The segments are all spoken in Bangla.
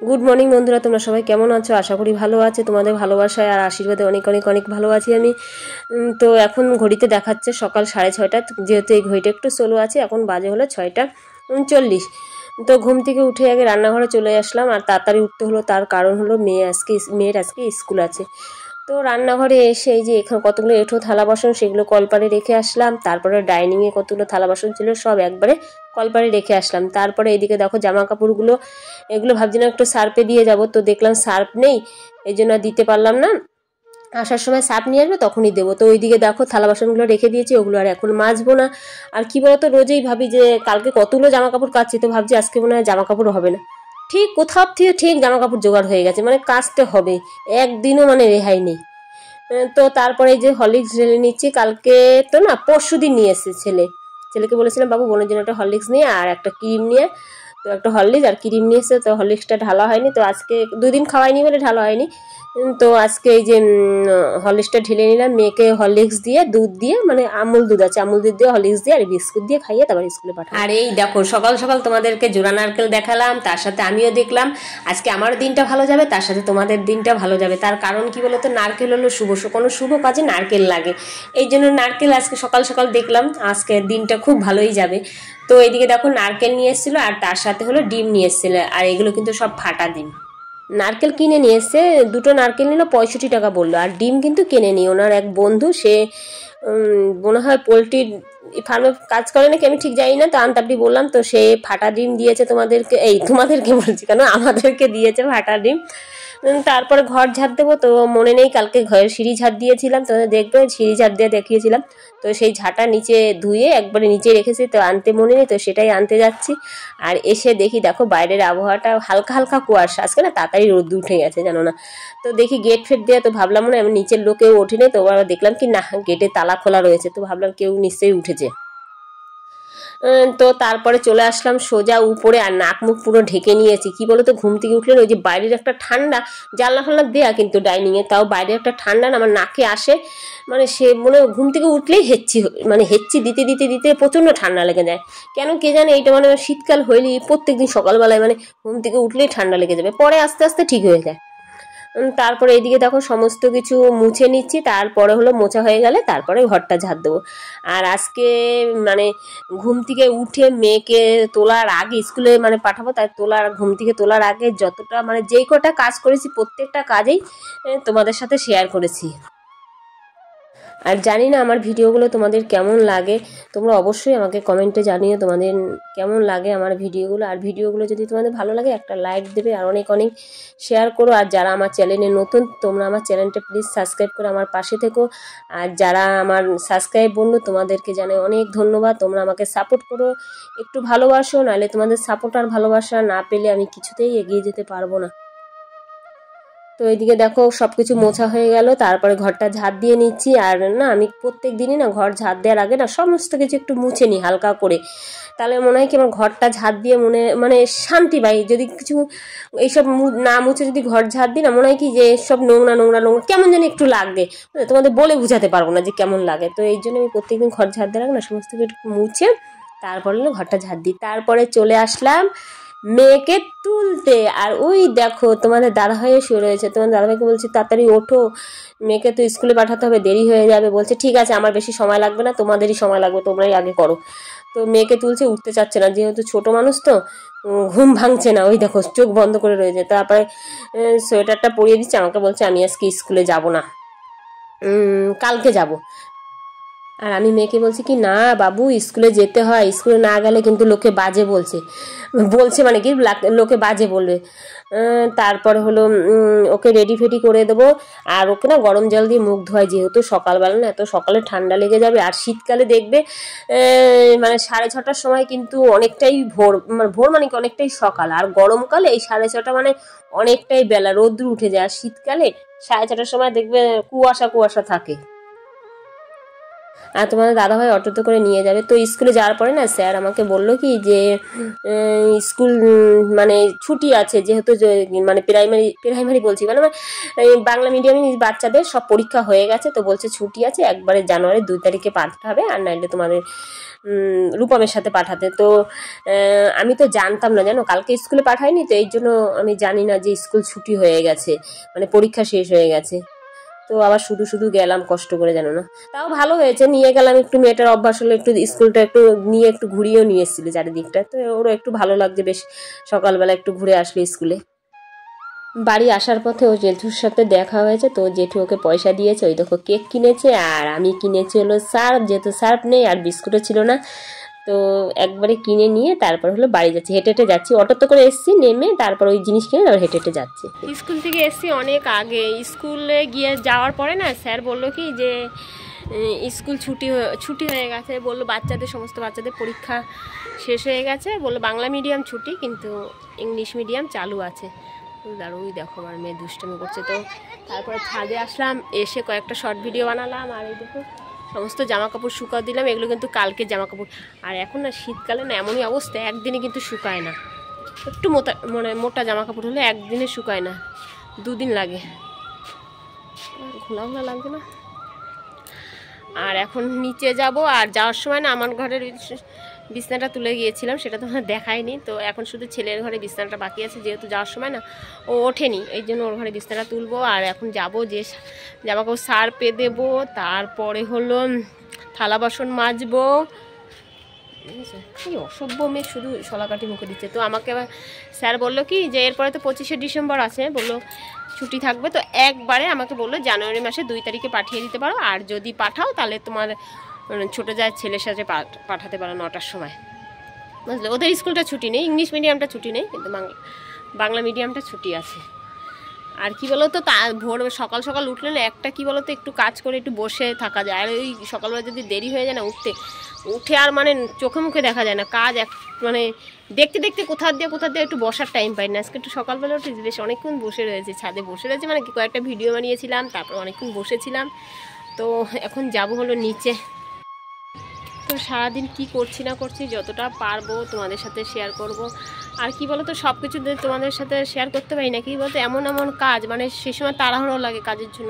গুড মর্নিং বন্ধুরা, তোমরা সবাই কেমন আছো? আশা করি ভালো আছে। তোমাদের ভালোবাসায় আর আশীর্বাদে অনেক অনেক অনেক ভালো আছি আমি। তো এখন ঘড়িতে দেখাচ্ছে সকাল 6:30। যেহেতু এই ঘড়িটা একটু স্লো আছে, এখন বাজে হলো 6:40। তো ঘুম থেকে উঠে আগে রান্নাঘরে চলে আসলাম, আর তাড়াতাড়ি উঠতে হলো। তার কারণ হলো মেয়ের আজকে স্কুল আছে। তো রান্নাঘরে এসে এই যে এখানে কতগুলো এঁঠো থালা বাসন, সেগুলো কলপারে রেখে আসলাম। তারপরে ডাইনিংয়ে কতগুলো থালা বাসন ছিল, সব একবারে কলপারে রেখে আসলাম। তারপরে এদিকে দেখো জামা কাপড়গুলো, এগুলো ভাবছিলাম একটু সার্ফে দিয়ে যাব, তো দেখলাম সার্ফ নেই, এই জন্য দিতে পারলাম না। আসার সময় সার্ফ নিয়ে আসবে, তখনই দেবো। তো ওইদিকে দেখো থালা বাসনগুলো রেখে দিয়েছি, ওগুলো আর এখন মাজবো না। আর কি বলতো, রোজই ভাবি যে কালকে কতগুলো জামা কাপড় কাচ্ছি, তো ভাবছি আজকে মনে হয় জামা কাপড় হবে না। ঠিক কোথাও থেকে ঠিক জামা কাপড় জোগাড় হয়ে গেছে, মানে কাচতে হবে, একদিনও মানে রেহাই নেই। তো তারপরে এই যে হরলিক্স ঢেলে নিচ্ছি। কালকে তো না, পরশুদিন নিয়ে এসেছে ছেলেকে বলেছিলাম বাবু বোনের জন্য একটা হরলিক্স নিয়ে আর একটা ক্রিম নিয়ে। তো একটা হরলিক্স আর ক্রিম নিয়ে এসেছে, তো হরলিক্সটা ঢালা হয়নি, তো আজকে 2 দিন খাওয়াইনি বলে ঢালা হয়নি। তো আজকে এই যে হরলিক্সটা ঢেলে নিলাম। মেয়েকে হরলিক্স দিয়ে, দুধ দিয়ে, মানে আমুল দুধ আছে, আমুল দুধ দিয়ে হরলিক্স দিয়ে আর বিস্কুট দিয়ে খাইয়ে তারপর স্কুলে পাঠাই। আর এই দেখো সকাল সকাল তোমাদেরকে জোড়া নারকেল দেখালাম, তার সাথে আমিও দেখলাম আজকে আমার দিনটা ভালো যাবে, তার সাথে তোমাদের দিনটা ভালো যাবে। তার কারণ কি বলতো, নারকেল হলো শুভ, কোনো শুভ কাজে নারকেল লাগে, এই জন্য নারকেল আজকে সকাল সকাল দেখলাম, আজকে দিনটা খুব ভালোই যাবে। তো এইদিকে দেখো নারকেল নিয়ে এসেছিলো, আর তার সাথে হলো ডিম নিয়ে এসেছিলো, আর এগুলো কিন্তু সব ফাটা ডিম। নারকেল কিনে নিয়ে এসছে, 2টো নারকেল নিল, 65 টাকা বললো। আর ডিম কিন্তু কিনে নি, ওনার এক বন্ধু, সে মনে হয় পোলট্রির ফার্মে কাজ করে নাকি, আমি ঠিক জানি না। তো আনতাবড়ি বললাম, তো সে ফাটা ডিম দিয়েছে তোমাদেরকে, তোমাদেরকে বলছি কেন, আমাদেরকে দিয়েছে ফাটা ডিম। তারপরে ঘর ঝাড় দেবো, তো মনে নেই কালকে ঘরের সিঁড়ি ঝাড় দিয়েছিলাম, তো দেখবে সিঁড়ি ঝাড় দিয়ে দেখিয়েছিলাম। তো সেই ঝাঁটা নিচে ধুয়ে একবারে নিচে রেখেছি, তো আনতে মনে নেই, তো সেটাই আনতে যাচ্ছি। আর এসে দেখি দেখো বাইরের আবহাওয়াটা হালকা হালকা কুয়াশা, আজকে না তাড়াতাড়ি রোদ উঠে গেছে জানো না। তো দেখি গেট ফেট দিয়ে, তো ভাবলাম মনে আমি নিচের লোকেও ওঠেনি, তো আবার দেখলাম কি না, গেটে তালা খোলা রয়েছে, তো ভাবলাম কেউ নিশ্চয়ই উঠেছে। তো তারপরে চলে আসলাম সোজা উপরে, আর নাক মুখ পুরো ঢেকে নিয়েছি। কি বলতো, ঘুম থেকে উঠলে ওই যে বাইরের একটা ঠান্ডা, জানলা ফাল্লা দেয়া কিন্তু ডাইনিংয়ে, তাও বাইরের একটা ঠান্ডা না আমার নাকে আসে, মানে সে মনে ঘুম থেকে উঠলেই হেচ্ছি দিতে দিতে দিতে প্রচণ্ড ঠান্ডা লেগে যায়। কেন কে জানে, এইটা মানে শীতকাল হইলেই প্রত্যেকদিন সকালবেলায় মানে ঘুম থেকে উঠলেই ঠান্ডা লেগে যাবে, পরে আস্তে আস্তে ঠিক হয়ে যায়। তারপরে এইদিকে দেখো সমস্ত কিছু মুছে নিচ্ছি, তারপরে হলো মোছা হয়ে গেলে তারপরে ঘরটা ঝাড় দেবো। আর আজকে মানে ঘুম থেকে উঠে মেয়েকে তোলার আগে স্কুলে মানে পাঠাবো, তাই ঘুম থেকে তোলার আগে যতটা মানে যেই কটা কাজ করেছি প্রত্যেকটা কাজেই তোমাদের সাথে শেয়ার করেছি। আর জানি না আমার ভিডিওগুলো তোমাদের কেমন লাগে, তোমরা অবশ্যই আমাকে কমেন্টে জানিও তোমাদের কেমন লাগে আমার ভিডিওগুলো। আর ভিডিওগুলো যদি তোমাদের ভালো লাগে একটা লাইক দেবে, আর অনেক অনেক শেয়ার করো। আর যারা আমার চ্যানেলে নতুন, তোমরা আমার চ্যানেলটা প্লিজ সাবস্ক্রাইব করে আমার পাশে থেকো। আর যারা আমার সাবস্ক্রাইব বন্ধু, তোমাদেরকে জানাই অনেক ধন্যবাদ, তোমরা আমাকে সাপোর্ট করো, একটু ভালোবাসো, নাহলে তোমাদের সাপোর্ট আর ভালোবাসা না পেলে আমি কিছুতেই এগিয়ে যেতে পারবো না। তো এইদিকে দেখো সবকিছু মোছা হয়ে গেল, তারপরে ঘরটা ঝাড় দিয়ে নিচ্ছি। আর না আমি প্রত্যেক দিনই না ঘর ঝাড় দেওয়ার আগে না সমস্ত কিছু একটু মুছে নিই হালকা করে, তাহলে মনে হয় কি আমার ঘরটা ঝাড় দিয়ে মানে শান্তি পাই। যদি কিছু এইসব না মুছে যদি ঘর ঝাড় দিই না, মনে হয় কি যে সব নোংরা নোংরা নোংরা কেমন যেন একটু লাগে, তোমাদের বলে বুঝাতে পারবো না যে কেমন লাগে। তো এই জন্য আমি প্রত্যেকদিন ঘর ঝাড় দেওয়ার আগে না সমস্ত কিছু মুছে তারপরে ঘরটা ঝাড় দিই। তারপরে চলে আসলাম মেয়েকে তুলতে। আর ওই দেখো তোমাদের দাদাভাইও শুয়ে রয়েছে, তোমাদের দাদাভাইকে বলছি তাড়াতাড়ি ওঠো, মেয়েকে তো স্কুলে পাঠাতে হবে, দেরি হয়ে যাবে। বলছে ঠিক আছে, আমার বেশি সময় লাগবে না, তোমাদেরই সময় লাগবে, তোমরাই আগে করো। তো মেয়েকে তুলছে, উঠতে চাচ্ছে না, যেহেতু ছোট মানুষ তো ঘুম ভাঙছে না, ওই দেখো চোখ বন্ধ করে রয়েছে। তারপরে সোয়েটারটা পরিয়ে দিচ্ছে, আমাকে বলছে আমি আজকে স্কুলে যাব না, কালকে যাব। আর আমি মেয়েকে বলছি কি না বাবু স্কুলে যেতে হয়, স্কুলে না গেলে কিন্তু লোকে বাজে বলছে মানে কি লোকে বাজে বলবে। তারপরে হলো ওকে রেডি ফেডি করে দেবো। আর ওকে না গরম জল দিয়ে মুখ ধোয়, যেহেতু সকালবেলা না, এত সকালে ঠান্ডা লেগে যাবে। আর শীতকালে দেখবে মানে 6:30টার সময় কিন্তু অনেকটাই ভোর মানে কি অনেকটাই সকাল, আর গরমকালে এই 6:30 মানে অনেকটাই বেলা, রোদ্দুর উঠে যায়। আর শীতকালে 6:30টার সময় দেখবে কুয়াশা কুয়াশা থাকে। আর তোমাদের দাদাভাই অটোতে করে নিয়ে যাবে। তো স্কুলে যাওয়ার পরে না স্যার আমাকে বললো কি যে স্কুল মানে ছুটি আছে, যেহেতু মানে প্রাইমারি বলছি মানে বাংলা মিডিয়ামের বাচ্চাদের সব পরীক্ষা হয়ে গেছে, তো বলছে ছুটি আছে, একবারে জানুয়ারির 2 তারিখে পাঠাবে, আর নাইলে তোমাদের রূপমের সাথে পাঠাতে। তো আমি তো জানতাম না জানো, কালকে স্কুলে পাঠায়নি, তো এই জন্য আমি জানি না যে স্কুল ছুটি হয়ে গেছে, মানে পরীক্ষা শেষ হয়ে গেছে। তো আবার শুধু শুধু গেলাম কষ্ট করে, জানো না। তাও ভালো হয়েছে, নিয়ে গেলাম, একটু মেয়েটার অভ্যাস হলো, একটু স্কুলটা একটু নিয়ে একটু ঘুরিয়েও নিয়ে এসেছিল চারিদিকটা, তো ওরও একটু ভালো লাগছে, বেশ সকালবেলা একটু ঘুরে আসলো স্কুলে। বাড়ি আসার পথে ও জেঠুর সাথে দেখা হয়েছে, তো জেঠু ওকে পয়সা দিয়েছে, ওই দেখো কেক কিনেছে, আর আমি কিনেছি হলো সার্ফ, যেহেতু সার্ফ নেই আর বিস্কুটও ছিল না, তো একবারে কিনে নিয়ে তারপর হলো বাড়ি যাচ্ছি, হেঁটে হেঁটে যাচ্ছি, অটোতে করে এসেছি, নেমে তারপর ওই জিনিস কিনে তারপর হেঁটে হেঁটে যাচ্ছি। স্কুল থেকে এসেছি অনেক আগে, স্কুলে গিয়ে যাওয়ার পরে না স্যার বললো কি যে স্কুল ছুটি হয়ে গেছে, বললো সমস্ত বাচ্চাদের পরীক্ষা শেষ হয়ে গেছে, বললো বাংলা মিডিয়াম ছুটি কিন্তু ইংলিশ মিডিয়াম চালু আছে। ওই দেখো আমার মেয়ে দুষ্টামি করছে। তো তারপরে ছাদে আসলাম, এসে কয়েকটা শর্ট ভিডিও বানালাম, আর এই দেখো সমস্ত জামা কাপড় শুকাও দিলাম, এগুলো কিন্তু কালকে জামা কাপড়। আর এখন না শীতকালে না এমনই অবস্থা, একদিনে কিন্তু শুকায় না, একটু মোটা জামা কাপড় হলে একদিনে শুকায় না, 2 দিন লাগে, ঘোলা ঘোলা লাগবে না। আর এখন নিচে যাব, আর যাওয়ার সময় না আমার ঘরের বিছনাটা তুলে গিয়েছিলাম, সেটা তো আমার দেখায়নি, তো এখন শুধু ছেলের ঘরে বিছনাটা বাকি আছে, যেহেতু যাওয়ার সময় না ও ওঠেনি, এই জন্য ওর ঘরে বিছনাটা তুলবো। আর এখন যাব, যে জামাকাপড় সার্ফে দেবো, তারপরে হলো থালা বাসন মাজবো। এই অসভ্য মেয়ে শুধু শলাকাঠি মুখে দিচ্ছে। তো আমাকে স্যার বললো কি যে এরপরে তো 25শে ডিসেম্বর আছে, বললো ছুটি থাকবে, তো একবারে আমাকে বললো জানুয়ারি মাসে 2 তারিখে পাঠিয়ে দিতে পারো, আর যদি পাঠাও তাহলে তোমার ছোটো যায় ছেলের সাথে পাঠাতে পারো 9টার সময়, বুঝলে। ওদের স্কুলটা ছুটি নেই, ইংলিশ মিডিয়ামটা ছুটি নেই, কিন্তু বাংলা মিডিয়ামটা ছুটি আছে। আর কি বলো তো, ভোর সকাল সকাল উঠলে না একটা কি বলো তো, একটু কাজ করে একটু বসে থাকা যায়, আর ওই সকালবেলা যদি দেরি হয়ে যায় না উঠে আর মানে চোখে মুখে দেখা যায় না কাজ, মানে দেখতে দেখতে কোথা দিয়ে একটু বসার টাইম পাই না। আজকে একটু সকালবেলা উঠে বেশ অনেকক্ষণ বসে রয়েছে, ছাদে বসে রয়েছে, মানে কয়েকটা ভিডিও বানিয়েছিলাম, তারপর অনেকক্ষণ বসেছিলাম। তো এখন যাব হলো নিচে। তো সারাদিন কি করছি না করছি যতটা পারবো তোমাদের সাথে শেয়ার করব। আর কি বলো তো, সব কিছু তোমাদের সাথে শেয়ার করতে পারি না, কি বলতো এমন কাজ, মানে সে সময় তাড়াহুড়ো লাগে কাজের জন্য।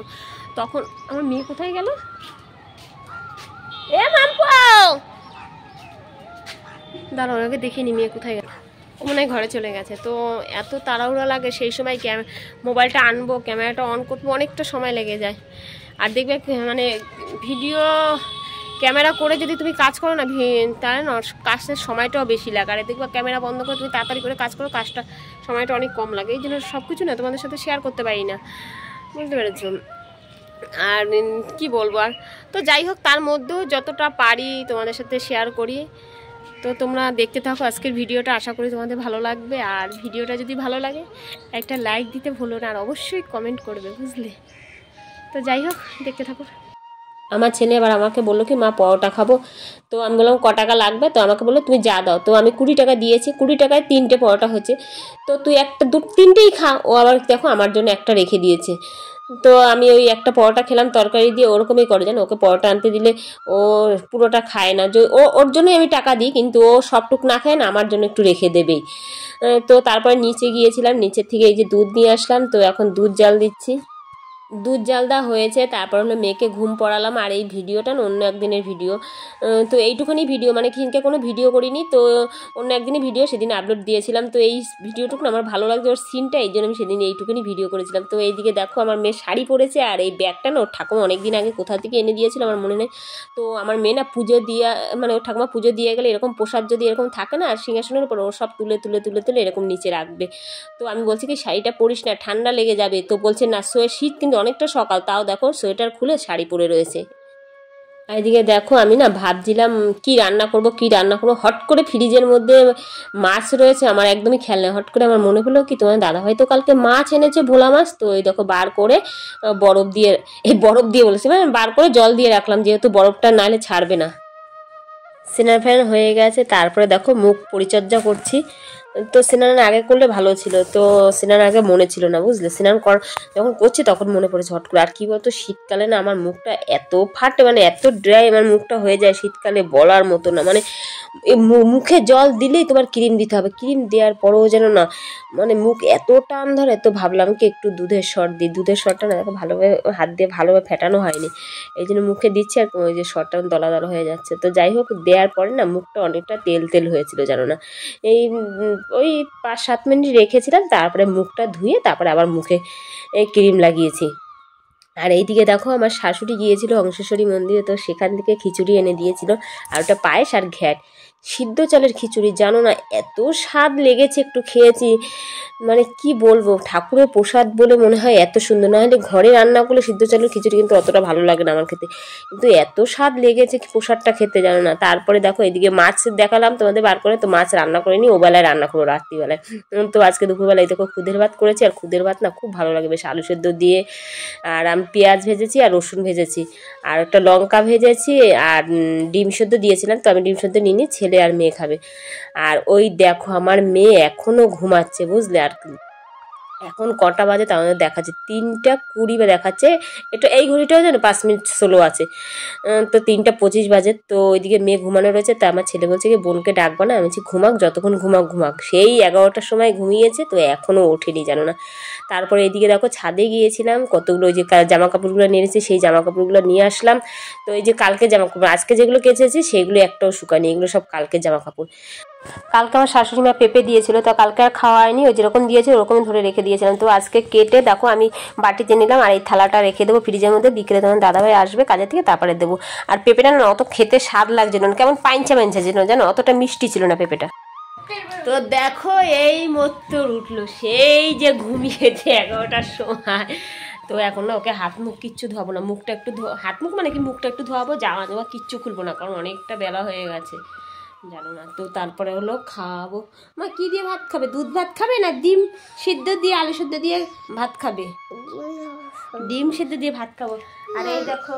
তখন আমার মেয়ে কোথায় গেল, দাঁড়াও ওকে দেখিনি, মেয়ে কোথায় গেল, ও মনে হয় ঘরে চলে গেছে। তো এত তাড়াহুড়ো লাগে, সেই সময় মোবাইলটা আনবো, ক্যামেরাটা অন করবো, অনেকটা সময় লেগে যায়। আর দেখবে মানে ভিডিও ক্যামেরা করে যদি তুমি কাজ করো না, তাহলে না কাজের সময়টাও বেশি লাগে। আর দেখবা ক্যামেরা বন্ধ করে তুমি তাড়াতাড়ি করে কাজ করো, কাজটা সময়টা অনেক কম লাগে, এই জন্য সব কিছু না তোমাদের সাথে শেয়ার করতে পারি না, বুঝতে পেরেছো। আর কি বলবো, আর তো যাই হোক, তার মধ্যেও যতটা পারি তোমাদের সাথে শেয়ার করি। তো তোমরা দেখতে থাকো আজকের ভিডিওটা, আশা করি তোমাদের ভালো লাগবে। আর ভিডিওটা যদি ভালো লাগে একটা লাইক দিতে ভুলো না, আর অবশ্যই কমেন্ট করবে, বুঝলে। তো যাই হোক, দেখতে থাকো। আমার ছেলে এবার আমাকে বললো কি মা পরোটা খাবো, তো আমি বললাম ক টাকা লাগবে, তো আমাকে বললো তুমি যা দাও, তো আমি 20 টাকা দিয়েছি, 20 টাকায় 3টে পরোটা হচ্ছে, তো তুই একটা 3টেই খা। ও আবার দেখো আমার জন্য একটা রেখে দিয়েছে, তো আমি ওই একটা পরোটা খেলাম তরকারি দিয়ে, ওরকমই করে জানো, ওকে পরোটা আনতে দিলে ও পুরোটা খায় না, ওর জন্যই আমি টাকা দিই, কিন্তু ও সবটুক না খায় না, আমার জন্য একটু রেখে দেবেই। তো তারপরে নিচে গিয়েছিলাম, নিচের থেকে এই যে দুধ নিয়ে আসলাম, তো এখন দুধ জাল দিচ্ছি, দুধ জাল দেওয়া হয়েছে, তারপর হলো মেয়েকে ঘুম পড়ালাম। আর এই ভিডিওটা অন্য একদিনের ভিডিও, তো এইটুকুনি ভিডিও, মানে কিনকে কোনো ভিডিও করিনি, তো অন্য একদিনই ভিডিও সেদিন আপলোড দিয়েছিলাম। তো এই ভিডিওটুকু আমার ভালো লাগছে, ওর সিনটা, এই জন্য আমি সেদিন এইটুকুনি ভিডিও করেছিলাম। তো এইদিকে দেখো আমার মেয়ে শাড়ি পরেছে, আর এই ব্যাগটা না ওর ঠাকুমা অনেকদিন আগে কোথা থেকে এনে দিয়েছিল আমার মনে নেই। তো আমার মেয়ে না পুজো দিয়ে, মানে ওর ঠাকুমা পুজো দিয়ে গেলে এরকম প্রসাদ যদি এরকম থাকে না সিংহাসনের উপর, ও সব তুলে তুলে তুলে তুলে এরকম নিচে রাখবে। তো আমি বলছি কি শাড়িটা পরিস না, ঠান্ডা লেগে যাবে, তো বলছে না শীত কিন্তু অনেকটা সকাল, তাও দেখো সোয়েটার খুলে শাড়ি পরে রয়েছে। আর এদিকে দেখো আমি না ভাবছিলাম কি রান্না করব, হট করে ফ্রিজের মধ্যে মাছ রয়েছে, আমার একদমই খেয়াল নেই, হট করে আমার মনে হলো কি তোমার দাদাভাই তো কালকে মাছ এনেছে, ভোলা মাছ, তো এই দেখো বার করে বরফ দিয়ে বলেছি, মানে বার করে জল দিয়ে রাখলাম, যেহেতু বরফটা নাহলে ছাড়বে না। স্নান ফ্যান হয়ে গেছে, তারপরে দেখো মুখ পরিচর্যা করছি, তো স্নান আগে করলে ভালো ছিল, তো স্নান আগে মনে ছিল না বুঝলে, স্নান যখন করছি তখন মনে পড়েছে হট করে। আর কি বলতো শীতকালে না আমার মুখটা এত ফাটে, মানে এত ড্রাই আমার মুখটা হয়ে যায় শীতকালে বলার মতো না। মানে মুখে জল দিলেই তোমার ক্রিম দিতে হবে, ক্রিম দেওয়ার পরেও যেন না মানে মুখ এত টান ধরে। তো ভাবলাম কি একটু দুধের সর দিই, দুধের সরটা না দেখো ভালোভাবে হাত দিয়ে ভালোভাবে ফেটানো হয়নি, এই জন্য মুখে দিচ্ছি আর ওই যে সরটা দলা দলা হয়ে যাচ্ছে। তো যাই হোক দেওয়ার পরে না মুখটা অনেকটা তেল তেল হয়েছিল জানো না। এই ওই 5-7 মিনিট রেখেছিলাম, তারপরে মুখটা ধুয়ে তারপরে আবার মুখে এই ক্রিম লাগিয়েছি। আর এইদিকে দেখো আমার শাশুড়ি গিয়েছিল অংশেশ্বরী মন্দিরে, তো সেখান থেকে খিচুড়ি এনে দিয়েছিল, আর ওটা পায়েস আর ঘ্যাট, সিদ্ধ চালের খিচুড়ি জানো না এত স্বাদ লেগেছে, একটু খেয়েছি মানে কি বলবো, ঠাকুরের প্রসাদ বলে মনে হয় এত সুন্দর। না হলে ঘরে রান্না করলে সিদ্ধ চালের খিচুড়ি কিন্তু অতটা ভালো লাগে না আমার খেতে, কিন্তু এত স্বাদ লেগেছে প্রসাদটা খেতে জানো না। তারপরে দেখো এদিকে মাছ দেখালাম তোমাদের বার করে, তো মাছ রান্না করিনি, ও বেলায় রান্না করবো রাত্রিবেলায়। তো আজকে দুপুরবেলায় দেখো খুদের ভাত করেছি, আর খুদের ভাত না খুব ভালো লাগে বেশ, আলু সেদ্ধ দিয়ে, আর আমি পেঁয়াজ ভেজেছি আর রসুন ভেজেছি আর একটা লঙ্কা ভেজেছি আর ডিম সেদ্ধ দিয়েছিলাম, তো আমি ডিম সেদ্ধ নিইনি, ছেলে আর মেয়ে খাবে। আর ওই দেখো আমার মেয়ে এখনও ঘুমাচ্ছে বুঝলে। আর এখন কটা বাজে তা আমাদের দেখাচ্ছে 3:20 দেখাচ্ছে, একটু এই ঘড়িটাও যেন 5 মিনিট স্লো আছে। তো 3:25 বাজে, তো ওইদিকে মেয়ে ঘুমানো রয়েছে। তা আমার ছেলে বলছে কি বোনকে ডাকবো না, আমি বলছি ঘুমাক, যতক্ষণ ঘুমাক। সেই 11টার সময় ঘুমিয়েছে, তো এখনও ওঠেনি জানো না। তারপরে এদিকে দেখো ছাদে গিয়েছিলাম, কতগুলো ওই যে জামা কাপড়গুলো নিয়ে এসেছি, সেই জামা কাপড়গুলো নিয়ে আসলাম। তো এই যে কালকে জামা কাপড় আজকে যেগুলো কেচেছি সেগুলো একটাও শুকায়নি, এগুলো সব কালকে জামা কাপড়। কালকে আমার শাশুড়ি মা পেঁপে দিয়েছিল, তো কালকে আর খাওয়া হয়নি, ওই যেরকম দিয়েছে ওরকমই ধরে রেখে দিয়েছিলাম। তো আজকে কেটে দেখো আমি বাটিতে নিলাম, আর এই থালাটা রেখে দেবো ফ্রিজের মধ্যে, বিকেলে তখন দাদাভাই আসবে কাজে থেকে তারপরে দেবো। আর পেঁপেটা না অত খেতে স্বাদ লাগছিল না, কেমন পাইঞ্চা ছিল জানো, অতটা মিষ্টি ছিল না পেঁপেটা। তো দেখো এই মত্তর উঠলো, সেই যে ঘুমিয়েছে 11টার সময়। তো এখন না ওকে হাত মুখ কিচ্ছু ধোয়াবো না, মুখটা একটু হাত মুখ মানে কি মুখটা একটু ধোয়াবো, জামা জামা কিচ্ছু খুলবো না, কারণ অনেকটা বেলা হয়ে গেছে জানো না। তো তারপরে হলো খাওয়াবো। মা কি দিয়ে ভাত খাবে, দুধ ভাত খাবে না ডিম সিদ্ধ দিয়ে আলু সিদ্ধ দিয়ে ভাত খাবে? ডিম সিদ্ধ দিয়ে ভাত খাবো। আর এই দেখো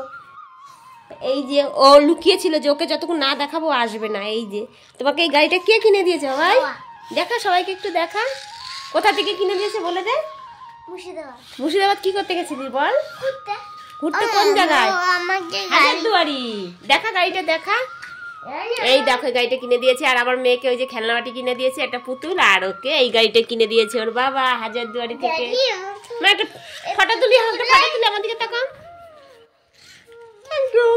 এই যে ও লুকিয়েছিল যে ওকে যতক্ষণ না দেখাবো আসবে না। এই যে তোমাকে এই গাড়িটা কে কিনে দিয়েছে ভাই, দেখা সবাইকে একটু দেখা, কোথা থেকে কিনে দিয়েছে বলে দে। মুর্শিদাবাদ কি করতে গেছিলি বল? ঘুরতে। কোন জায়গায়? হাজারদুয়ারি। দেখা গাড়িটা দেখা, এই দেখো গাড়িটা কিনে দিয়েছে। আর আমার মেয়েকে ওই যে খেলনাবাটি কিনে দিয়েছে একটা পুতুল, আর ওকে এই গাড়িটা কিনে দিয়েছে ওর বাবা হাজারদুয়ারি থেকে। মা একটা ফটো তুলি, আমার দিকে তাকাও। Thank you.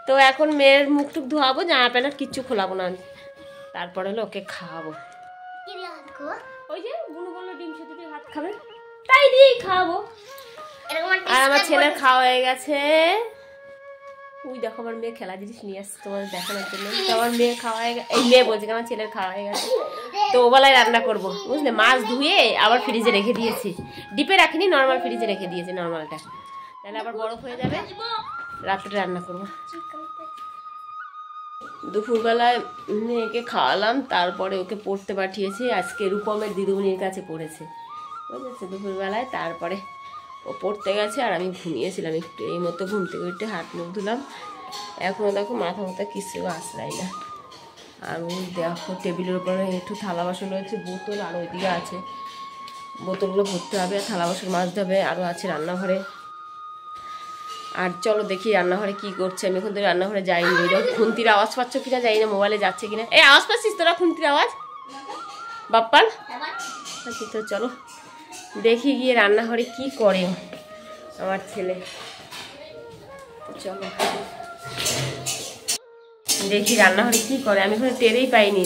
তো এখন মেয়ের মুখ টুক ধোয়াবো, জামা প্যান্ট কিচ্ছু খোলাবো না, তারপরে হলো ওকে খাওয়াবো। ওই যে বুনু বললো ডিম সেদ্ধ দিয়ে ভাত খাবে, তাই দিয়েই খাওয়াবো। আর আমার ছেলের খাওয়া হয়ে গেছে। ওই দেখো আমার মেয়ে খেলা জিনিস নিয়ে আসছে তোমাদের দেখানোর জন্য। তো আমার মেয়ে খাওয়া হয়ে গেছে, এই মেয়ে বলছে আমার ছেলের খাওয়া হয়ে গেছে। তো ওবেলায় রান্না করবো বুঝলে, মাছ ধুয়ে আবার ফ্রিজে রেখে দিয়েছি, ডিপে রাখিনি, নর্মাল ফ্রিজে রেখে দিয়েছি নর্মালটা, তাহলে আবার বরফ হয়ে যাবে, রাত্রে রান্না করবো। দুপুরবেলায় মেয়েকে খাওয়ালাম, তারপরে ওকে পড়তে পাঠিয়েছি, আজকে রূপমের দিদিমণির কাছে পড়েছে বুঝেছে দুপুরবেলায়। তারপরে ও পড়তে গেছে আর আমি ঘুমিয়েছিলাম একটু, এই মতো ঘুম থেকে উঠে হাত মুখ ধুলাম, এখনও দেখো মাথা মাথা কিছু আসলাই না। আর ওই দেখো টেবিলের উপরে একটু থালা বাসন রয়েছে, বোতল আর ওইদিকে আছে, বোতলগুলো ভরতে হবে, থালা বাসন মাজতে হবে, আরও আছে রান্নাঘরে। আর চলো দেখি রান্নাঘরে কি করছে, আমি এখন তো রান্নাঘরে যাইনি। ওই দেখো খুন্তির আওয়াজ পাচ্ছ কিনা জানি না, মোবাইলে যাচ্ছে কিনা। এই আওয়াজ পাচ্ছিস তোরা খুন্তির আওয়াজ বাপ্পার? আচ্ছা তো চলো দেখি গিয়ে রান্নাঘরে কি করে আমার ছেলে, চলো দেখি রান্নাঘরে কি করে। আমি এখন টেরেই পাইনি,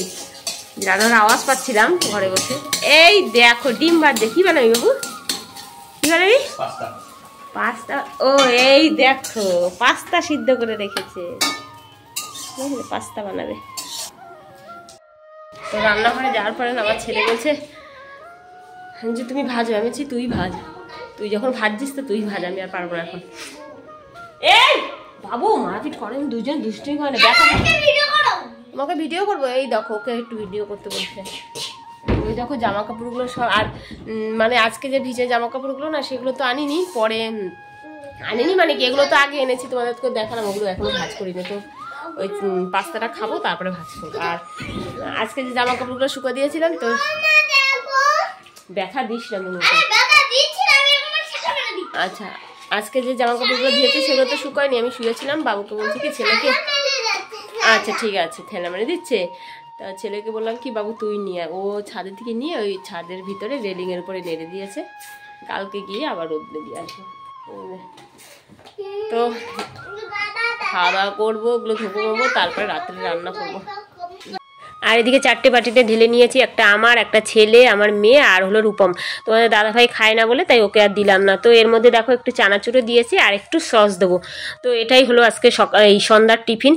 রান্নার আওয়াজ পাচ্ছিলাম ঘরে বসে। এই দেখো ডিম ভাত দেখি বানাবি বাবু, কি বানাবি? পাস্তা। ও এই দেখো পাস্তা সিদ্ধ করে রেখেছে, পাস্তা বানাবে। তো রান্নাঘরে যাওয়ার পরে আমার ছেলে বলছে যে তুমি ভাজো, আমি বলছি তুই ভাজ, তুই যখন ভাজছিস তো তুই ভাজ, আমি আর পারবো না এখন। এই বাবু মারপিট করেন দুজন, দুষ্টুমি করে। দেখো তোমাকে ভিডিও করবো, এই দেখো ওকে একটু ভিডিও করতে বলছে। ওই দেখো জামা কাপড়গুলো সব, আর মানে আজকে যে ভিজে জামা কাপড়গুলো না সেগুলো তো আনিনি, পরে আনিনি মানে কি এগুলো তো আগে এনেছি, তোমাদেরকে দেখালাম, ওগুলো এখনো ভাজ করিনি। তো ওই পাস্তাটা খাবো, তারপরে ভাত খাবো। আর আজকে যে জামা কাপড়গুলো শুকা দিয়েছিলাম, তো ব্যথা দিস না মনে হয়। আচ্ছা, আজকে যে জামা কাপড়গুলো দিয়েছে সেগুলো তো শুকায়নি, আমি শুয়েছিলাম। বাবুকে বলছি কি ছেলেকে, আচ্ছা ঠিক আছে, ঠেলা মেরে দিচ্ছে। তা ছেলেকে বললাম কি বাবু তুই নিয়ে, ও ছাদের থেকে নিয়ে ওই ছাদের ভিতরে রেলিংয়ের উপরে নেড়ে দিয়েছে, কালকে গিয়ে আবার রোদে দিয়ে আসবো। তো খাওয়া দাওয়া করবো, ওগুলো ধুবো করবো, তারপরে রাত্রে রান্না করবো। আর এদিকে 4টে বাটিতে ঢেলে নিয়েছি, একটা আমার, একটা ছেলে, আমার মেয়ে, আর হলো রূপম। তোমাদের দাদাভাই খায় না বলে তাই ওকে আর দিলাম না। তো এর মধ্যে দেখো একটু চানাচুরো দিয়েছি আর একটু সস দেবো। তো এটাই হলো আজকে এই সন্ধ্যার টিফিন।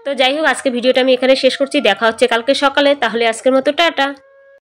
তো যাই হোক, আজকে ভিডিওটা আমি এখানে শেষ করছি, দেখা হচ্ছে কালকে সকালে। তাহলে আজকের মতো টাটা।